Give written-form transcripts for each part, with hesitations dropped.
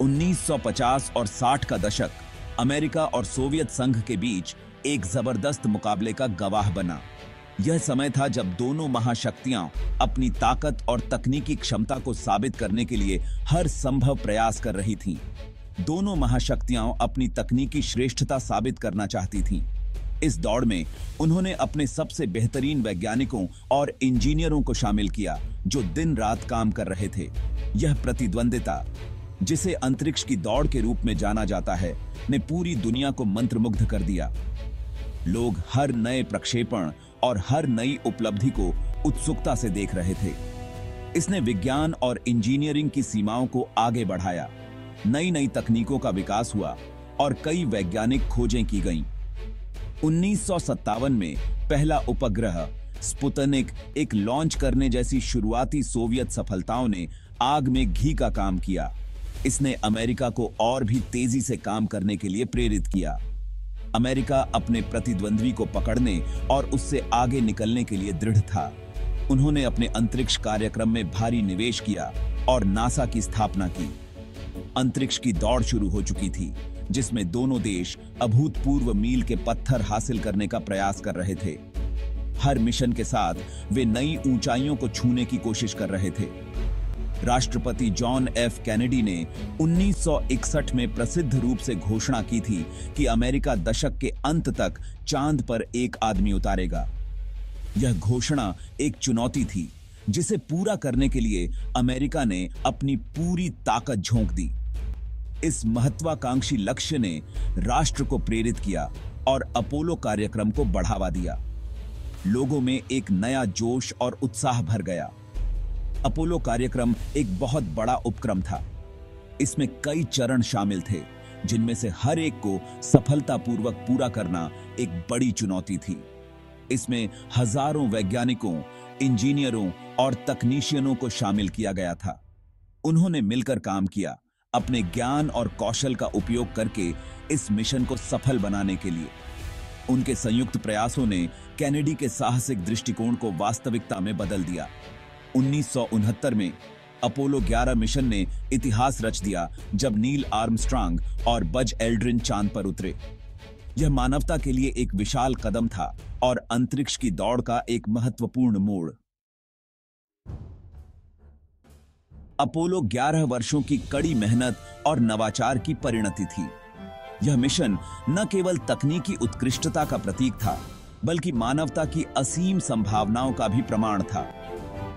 1950 और 60 का दशक अमेरिका और सोवियत संघ के बीच एक जबरदस्त मुकाबले का गवाह बना। यह समय था जब दोनों महाशक्तियां अपनी ताकत और तकनीकी क्षमता को साबित करने के लिए हर संभव प्रयास कर रही थीं। दोनों महाशक्तियां अपनी तकनीकी श्रेष्ठता साबित करना चाहती थीं। इस दौड़ में उन्होंने अपने सबसे बेहतरीन वैज्ञानिकों और इंजीनियरों को शामिल किया, जो दिन रात काम कर रहे थे। यह प्रतिद्वंदिता, जिसे अंतरिक्ष की दौड़ के रूप में जाना जाता है, ने पूरी दुनिया को मंत्रमुग्ध कर दिया। लोग हर नए प्रक्षेपण और हर नई उपलब्धि को उत्सुकता से देख रहे थे। इसने विज्ञान और इंजीनियरिंग की सीमाओं को आगे बढ़ाया। नई नई तकनीकों का विकास हुआ और कई वैज्ञानिक खोजें की गईं। 1957 में पहला उपग्रह स्पुतनिक एक लॉन्च करने जैसी शुरुआती सोवियत सफलताओं ने आग में घी का काम किया। इसने अमेरिका को और भी तेजी से काम करने के लिए प्रेरित किया। अमेरिका अपने प्रतिद्वंद्वी को पकड़ने और उससे आगे निकलने के लिए दृढ़ था। उन्होंने अपने अंतरिक्ष कार्यक्रम में भारी निवेश किया और नासा की स्थापना की। अंतरिक्ष की दौड़ शुरू हो चुकी थी, जिसमें दोनों देश अभूतपूर्व मील के पत्थर हासिल करने का प्रयास कर रहे थे। हर मिशन के साथ वे नई ऊंचाइयों को छूने की कोशिश कर रहे थे। राष्ट्रपति जॉन एफ कैनेडी ने 1961 में प्रसिद्ध रूप से घोषणा की थी कि अमेरिका दशक के अंत तक चांद पर एक आदमी उतारेगा। यह घोषणा एक चुनौती थी, जिसे पूरा करने के लिए अमेरिका ने अपनी पूरी ताकत झोंक दी। इस महत्वाकांक्षी लक्ष्य ने राष्ट्र को प्रेरित किया और अपोलो कार्यक्रम को बढ़ावा दिया। लोगों में एक नया जोश और उत्साह भर गया। अपोलो कार्यक्रम एक बहुत बड़ा उपक्रम था। इसमें कई चरण शामिल थे, जिनमें से हर एक को सफलतापूर्वक पूरा करना एक बड़ी चुनौती थी। इसमें हजारों वैज्ञानिकों, इंजीनियरों और तकनीशियनों को शामिल किया गया था। उन्होंने मिलकर काम किया, अपने ज्ञान और कौशल का उपयोग करके इस मिशन को सफल बनाने के लिए। उनके संयुक्त प्रयासों ने कैनेडी के साहसिक दृष्टिकोण को वास्तविकता में बदल दिया। 1969 में अपोलो 11 मिशन ने इतिहास रच दिया, जब नील आर्मस्ट्रांग और बज एल्ड्रिन चांद पर उतरे। यह मानवता के लिए एक विशाल कदम था और अंतरिक्ष की दौड़ का एक महत्वपूर्ण मोड़। अपोलो 11 वर्षों की कड़ी मेहनत और नवाचार की परिणति थी। यह मिशन न केवल तकनीकी उत्कृष्टता का प्रतीक था, बल्कि मानवता की असीम संभावनाओं का भी प्रमाण था।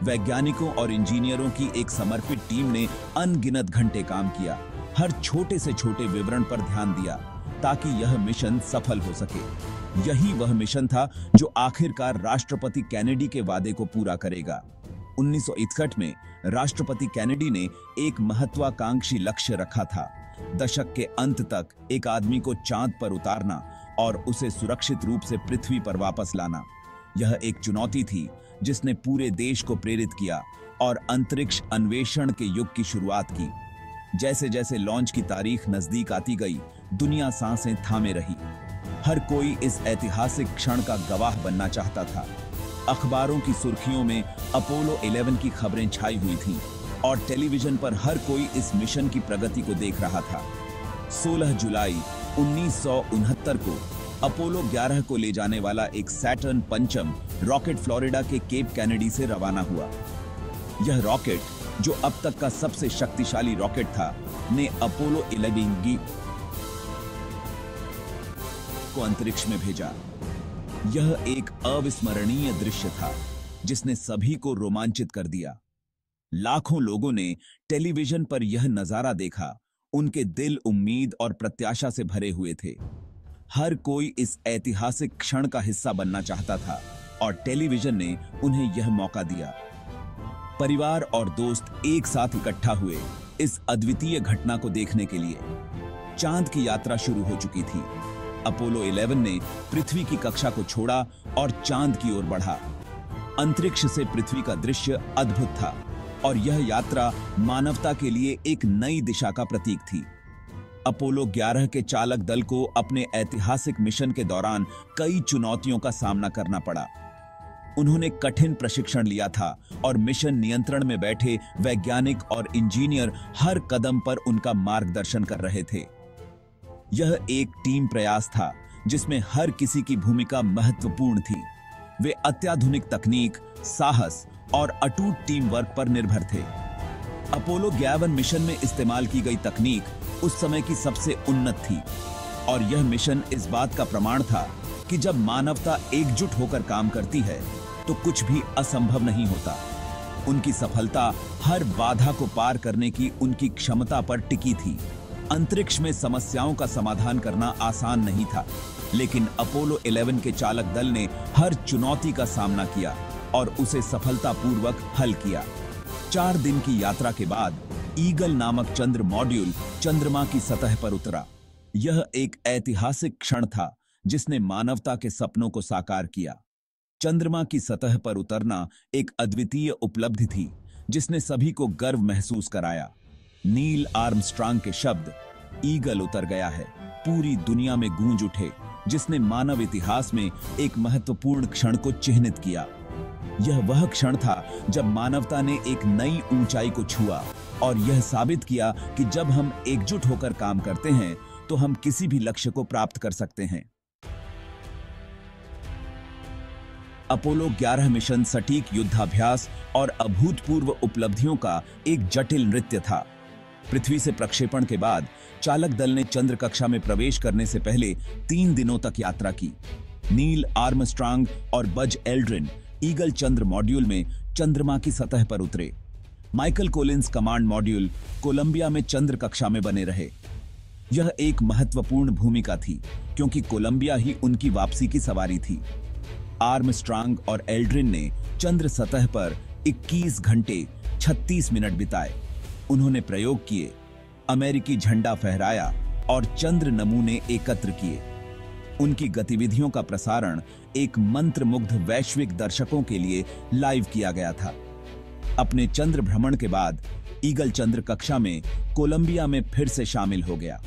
वैज्ञानिकों और इंजीनियरों की एक समर्पित टीम ने अनगिनत घंटे काम किया, हर छोटे से छोटे विवरण पर ध्यान दिया, ताकि यह मिशन सफल हो सके। यही वह मिशन था जो आखिरकार राष्ट्रपति कैनेडी के वादे को पूरा करेगा। 1961 में राष्ट्रपति कैनेडी ने एक महत्वाकांक्षी लक्ष्य रखा था, दशक के अंत तक एक आदमी को चांद पर उतारना और उसे सुरक्षित रूप से पृथ्वी पर वापस लाना। यह एक चुनौती थी जिसने पूरे देश को प्रेरित किया और अंतरिक्ष अन्वेषण के युग की शुरुआत की। जैसे जैसे लॉन्च की तारीख नजदीक आती गई, दुनिया सांसें थामे रही। हर कोई इस ऐतिहासिक क्षण का गवाह बनना चाहता था। अखबारों की सुर्खियों में अपोलो 11 की खबरें छाई हुई थीं और टेलीविजन पर हर कोई इस मिशन की प्रगति को देख रहा था। 16 जुलाई 1969 को अपोलो 11 को ले जाने वाला एक सैटर्न पंचम रॉकेट फ्लोरिडा के केप कैनेडी से रवाना हुआ। यह रॉकेट, जो अब तक का सबसे शक्तिशाली रॉकेट था, ने अपोलो 11 को अंतरिक्ष में भेजा। यह एक अविस्मरणीय दृश्य था, जिसने सभी को रोमांचित कर दिया। लाखों लोगों ने टेलीविजन पर यह नजारा देखा। उनके दिल उम्मीद और प्रत्याशा से भरे हुए थे। हर कोई इस ऐतिहासिक क्षण का हिस्सा बनना चाहता था और टेलीविजन ने उन्हें यह मौका दिया। परिवार और दोस्त एक साथ इकट्ठा हुए इस अद्वितीय घटना को देखने के लिए। चांद की यात्रा शुरू हो चुकी थी। अपोलो 11 ने पृथ्वी की कक्षा को छोड़ा और चांद की ओर बढ़ा। अंतरिक्ष से पृथ्वी का दृश्य अद्भुत था और यह यात्रा मानवता के लिए एक नई दिशा का प्रतीक थी। अपोलो 11 के चालक दल को अपने ऐतिहासिक मिशन के दौरान कई चुनौतियों का सामना करना पड़ा। उन्होंने कठिन प्रशिक्षण लिया था और मिशन नियंत्रण में बैठे वैज्ञानिक और इंजीनियर हर कदम पर उनका मार्गदर्शन कर रहे थे। यह एक टीम प्रयास था जिसमें हर किसी की भूमिका महत्वपूर्ण थी। वे अत्याधुनिक तकनीक, साहस और अटूट टीम वर्क पर निर्भर थे। अपोलो 11 मिशन में इस्तेमाल की गई तकनीक उस समय की सबसे उन्नत थी और यह मिशन इस बात का प्रमाण था कि जब मानवता एकजुट होकर काम करती है तो कुछ भी असंभव नहीं होता। उनकी सफलता हर बाधा को पार करने की उनकी क्षमता पर टिकी थी। अंतरिक्ष में समस्याओं का समाधान करना आसान नहीं था, लेकिन अपोलो 11 के चालक दल ने हर चुनौती का सामना किया और उसे सफलतापूर्वक हल किया। 4 दिन की यात्रा के बाद ईगल नामक चंद्र मॉड्यूल चंद्रमा की सतह पर उतरा। यह एक ऐतिहासिक क्षण था जिसने मानवता के सपनों को साकार किया। चंद्रमा की सतह पर उतरना एक अद्वितीय उपलब्धि थी जिसने सभी को गर्व महसूस कराया। नील आर्मस्ट्रांग के शब्द ईगल उतर गया है पूरी दुनिया में गूंज उठे, जिसने मानव इतिहास में एक महत्वपूर्ण क्षण को चिह्नित किया। यह वह क्षण था जब मानवता ने एक नई ऊंचाई को छुआ और यह साबित किया कि जब हम एकजुट होकर काम करते हैं तो हम किसी भी लक्ष्य को प्राप्त कर सकते हैं। अपोलो 11 मिशन सटीक युद्धाभ्यास और अभूतपूर्व उपलब्धियों का एक जटिल नृत्य था। पृथ्वी से प्रक्षेपण के बाद चालक दल ने चंद्र कक्षा में प्रवेश करने से पहले 3 दिनों तक यात्रा की। नील आर्मस्ट्रांग और बज एल्ड्रिन ईगल चंद्र मॉड्यूल में चंद्रमा की सतह पर उतरे। Michael Collins command module Columbia में चंद्र कक्षा में बने रहे। यह एक महत्वपूर्ण भूमिका थी क्योंकि कोलंबिया ही उनकी वापसी की सवारी थी। आर्मस्ट्रांग और एल्ड्रिन ने चंद्र सतह पर 21 घंटे 36 मिनट बिताए। उन्होंने प्रयोग किए, अमेरिकी झंडा फहराया और चंद्र नमूने एकत्र किए। उनकी गतिविधियों का प्रसारण एक मंत्रमुग्ध वैश्विक दर्शकों के लिए लाइव किया गया था। अपने चंद्र भ्रमण के बाद ईगल चंद्र कक्षा में कोलंबिया में फिर से शामिल हो गया।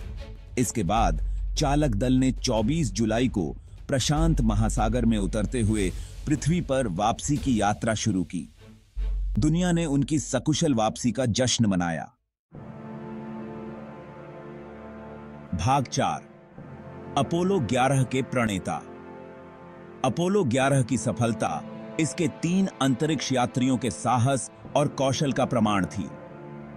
इसके बाद चालक दल ने 24 जुलाई को प्रशांत महासागर में उतरते हुए पृथ्वी पर वापसी की यात्रा शुरू की। दुनिया ने उनकी सकुशल वापसी का जश्न मनाया। भाग 4 अपोलो 11 के प्रणेता। अपोलो 11 की सफलता इसके 3 अंतरिक्ष यात्रियों के साहस और कौशल का प्रमाण थी।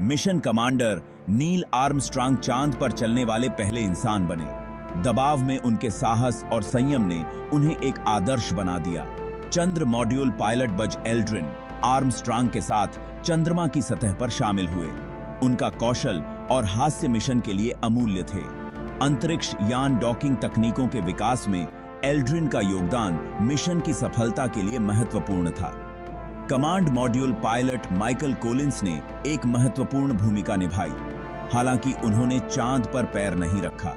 मिशन कमांडर नील आर्मस्ट्रांग चांद पर चलने वाले पहले इंसान बने। दबाव में उनके साहस और संयम ने उन्हें एक आदर्श बना दिया। चंद्र module pilot Buzz Aldrin Armstrong के साथ चंद्रमा की सतह पर शामिल हुए। उनका कौशल और हास्य मिशन के लिए अमूल्य थे। अंतरिक्ष यान डॉकिंग तकनीकों के विकास में एल्ड्रिन का योगदान मिशन की सफलता के लिए महत्वपूर्ण था। Command module pilot Michael Collins ने एक महत्वपूर्ण भूमिका निभाई। हालांकि उन्होंने चांद पर पैर नहीं रखा।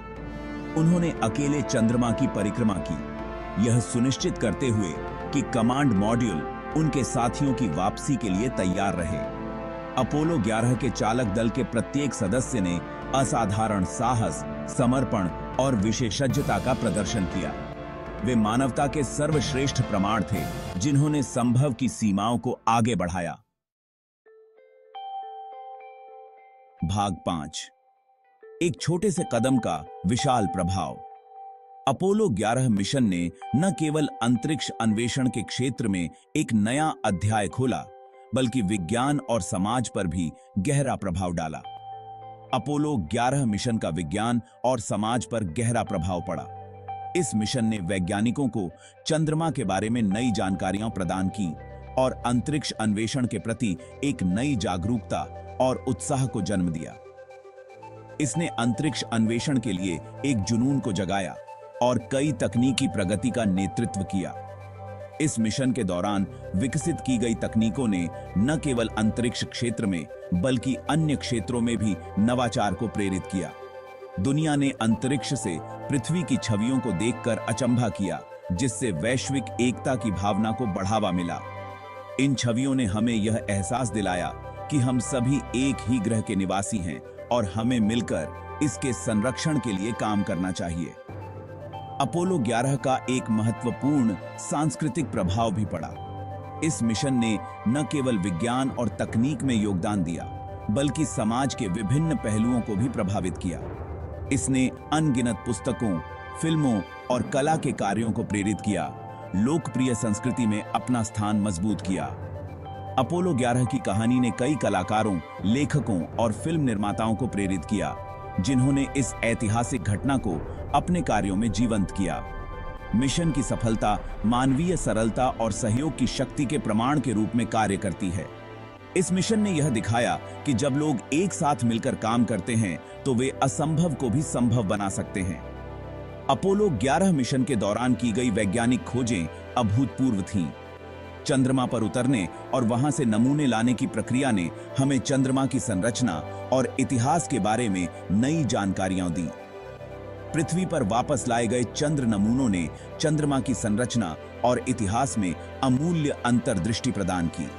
उन्होंने अकेले चंद्रमा की परिक्रमा की, यह सुनिश्चित करते हुए कि कमांड मॉड्यूल उनके साथियों की वापसी के लिए तैयार रहे। अपोलो 11 के चालक दल के प्रत्येक सदस्य ने असाधारण साहस, समर्पण और विशेषज्ञता का प्रदर्शन किया। वे मानवता के सर्वश्रेष्ठ प्रमाण थे जिन्होंने संभव की सीमाओं को आगे बढ़ाया। भाग 5 एक छोटे से कदम का विशाल प्रभाव। अपोलो 11 मिशन ने न केवल अंतरिक्ष अन्वेषण के क्षेत्र में एक नया अध्याय खोला, बल्कि विज्ञान और समाज पर भी गहरा प्रभाव डाला। अपोलो 11 मिशन का विज्ञान और समाज पर गहरा प्रभाव पड़ा। इस मिशन ने वैज्ञानिकों को चंद्रमा के बारे में नई जानकारियां प्रदान की और अंतरिक्ष अन्वेषण के प्रति एक नई जागरूकता और उत्साह को जन्म दिया। इसने अंतरिक्ष अन्वेषण के लिए एक जुनून को जगाया और कई तकनीकी प्रगति का नेतृत्व किया। इस मिशन के दौरान विकसित की गई तकनीकों ने न केवल अंतरिक्ष क्षेत्र में बल्कि अन्य क्षेत्रों में भी नवाचार को प्रेरित किया। दुनिया ने अंतरिक्ष से पृथ्वी की छवियों को देखकर अचंभा किया, जिससे वैश्विक एकता की भावना को बढ़ावा मिला। इन छवियों ने हमें यह एहसास दिलाया कि हम सभी एक ही ग्रह के निवासी हैं और हमें मिलकर इसके संरक्षण के लिए काम करना चाहिए। अपोलो 11 का एक महत्वपूर्ण सांस्कृतिक प्रभाव भी पड़ा। इस मिशन ने न केवल विज्ञान और तकनीक में योगदान दिया, बल्कि समाज के विभिन्न पहलुओं को भी प्रभावित किया। इसने अनगिनत पुस्तकों, फिल्मों और कला के कार्यों को प्रेरित किया, लोकप्रिय संस्कृति में अपना स्थान मजबूत किया। अपोलो 11 की कहानी ने कई कलाकारों, लेखकों और फिल्म निर्माताओं को प्रेरित किया, जिन्होंने इस ऐतिहासिक घटना को अपने कार्यों में जीवंत किया। मिशन की सफलता मानवीय सरलता और सहयोग की शक्ति के प्रमाण के रूप में कार्य करती है। इस मिशन ने यह दिखाया कि जब लोग एक साथ मिलकर काम करते हैं तो वे असंभव को भी संभव बना सकते हैं। अपोलो 11 मिशन के दौरान की गई वैज्ञानिक खोजें अभूतपूर्व थीं। चंद्रमा पर उतरने और वहां से नमूने लाने की प्रक्रिया ने हमें चंद्रमा की संरचना और इतिहास के बारे में नई जानकारियां दी। पृथ्वी पर वापस लाए गए चंद्र नमूनों ने चंद्रमा की संरचना और इतिहास में अमूल्य अंतर्दृष्टि प्रदान की।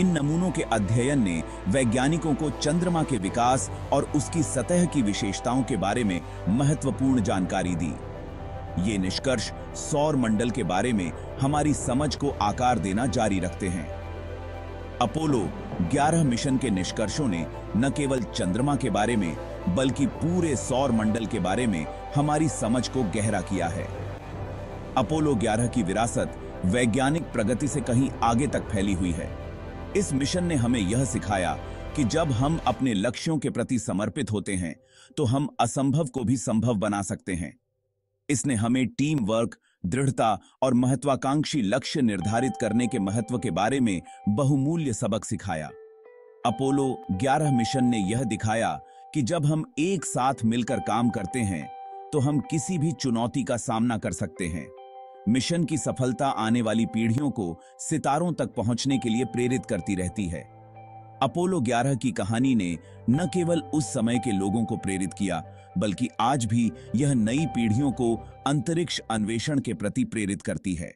इन नमूनों के अध्ययन ने वैज्ञानिकों को चंद्रमा के विकास और उसकी सतह की विशेषताओं के बारे में महत्वपूर्ण जानकारी दी। ये निष्कर्ष सौर मंडल के बारे में हमारी समझ को आकार देना जारी रखते हैं। अपोलो 11 मिशन के निष्कर्षों ने न केवल चंद्रमा के बारे में बल्कि पूरे सौर मंडल के बारे में हमारी समझ को गहरा किया है। अपोलो 11 की विरासत वैज्ञानिक प्रगति से कहीं आगे तक फैली हुई है। इस मिशन ने हमें यह सिखाया कि जब हम अपने लक्ष्यों के प्रति समर्पित होते हैं तो हम असंभव को भी संभव बना सकते हैं। इसने हमें टीम वर्क, दृढ़ता और महत्वाकांक्षी लक्ष्य निर्धारित करने के महत्व के बारे में बहुमूल्य सबक सिखाया। अपोलो 11 मिशन ने यह दिखाया कि जब हम एक साथ मिलकर काम करते हैं तो हम किसी भी चुनौती का सामना कर सकते हैं। मिशन की सफलता आने वाली पीढ़ियों को सितारों तक पहुंचने के लिए प्रेरित करती रहती है। अपोलो 11 की कहानी ने न केवल उस समय के लोगों को प्रेरित किया, बल्कि आज भी यह नई पीढ़ियों को अंतरिक्ष अन्वेषण के प्रति प्रेरित करती है।